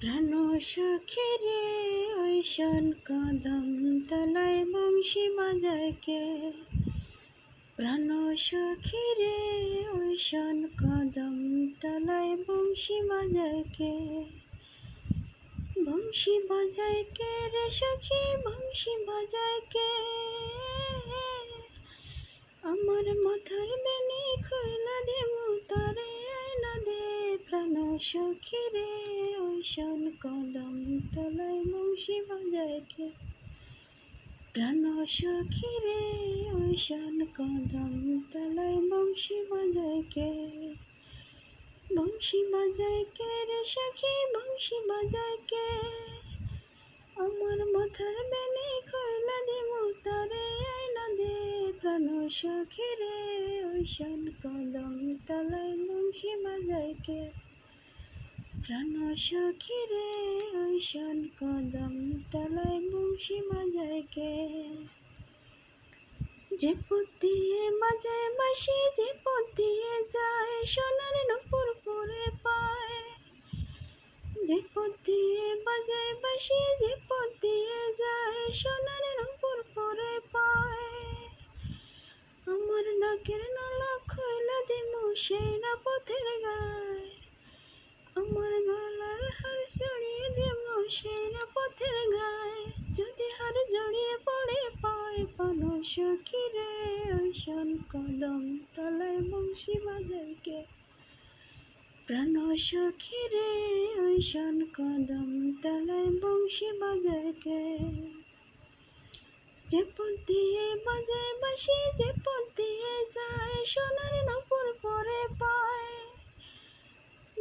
প্রাণ সখী রে ওই শোন কদম তলায় বংশী বাজায় কে। প্রাণ সখী রে ওই শোন কদম তলায় বংশী বাজায় কে। বংশী বাজায় কে রে সখী, বংশী বাজায় কে। আমার মাথার বেনি খইলা দিমু তারে আইনা দে। প্রাণ সখী রে ওই শোন কদম তলায় বংশী বাজায় কে। প্রাণ সখী রে ওই শোন কদম তলায় বংশী বাজায় কে। বংশী বাজায় কে রে সখী, বংশী বাজায় কে। আমার মাথার বেনি খইলা দিমু তারে আইনা দে। প্রাণ সখী রে ওই শোন কদম তলায় বংশী বাজায় কে। প্রাণ সখী রে ওই শোন কদম তলায় বংশী বাজায় কে। যে পথ দিয়ে বাজায় বাঁশি, যে পথ দিয়ে যায় সোনার নূপুর পরে পায়। যে পথ দিয়ে বাজায় বাঁশি, যে পথ দিয়ে যায় সোনার নূপুর পরে পায়। আমার নাকের নলা খইলা দিমু সেই না পথের গায়। আমার গলার হার ছড়িয়ে দিমু সেই না পথের গায়। যদি হার জড়িয়ে পড়ে পায়। প্রাণ সখী রে ওই শোন কদম তলায় বংশী বাজায় কে। প্রাণ সখী রে ওই শোন কদম তলায় বংশী বাজায় কে। যে পথ দিয়ে বাজায় বাঁশি, যে পথ দিয়ে যায় সোনার নূপুর পরে পায়।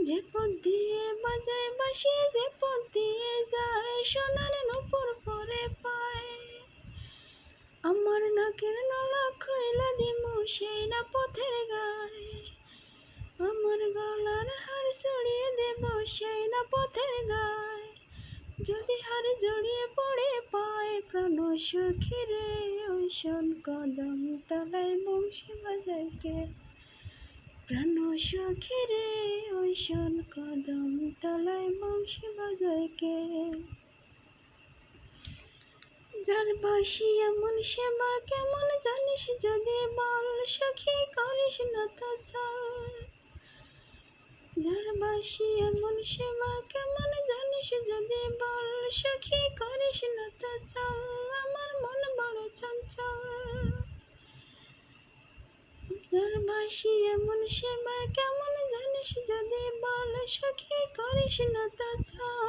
যে পথ দিয়ে বাজায় বাঁশি, যে পথ দিয়ে যায় সোনার নূপুর পরে পায়। আমার নাকের নলা খইলা দিমু সেই না পথের গায়। আমার গলার হার ছড়িয়ে দেব সেই না পথের গায়। যদি হার জড়িয়ে পড়ে পায়। প্রাণ সখী রে ওই শোন কদম তলায় বংশী বাজায় কে। প্রাণ সখী রে ওই শোন কদম তলায় বংশী বাজায় কে। যার বাঁশি এমন সেবা কেমন জানিস যদি বল, সখী করিস না তো ছল। যার বাঁশি এমন সেবা কেমন জানিস যদি বল, সখী করিস না তো ছল। আমার মন বড় চঞ্চল। যার বাঁশি এমন সেবা কেমন জানিস যদি বল, সখী করিস না তো ছল।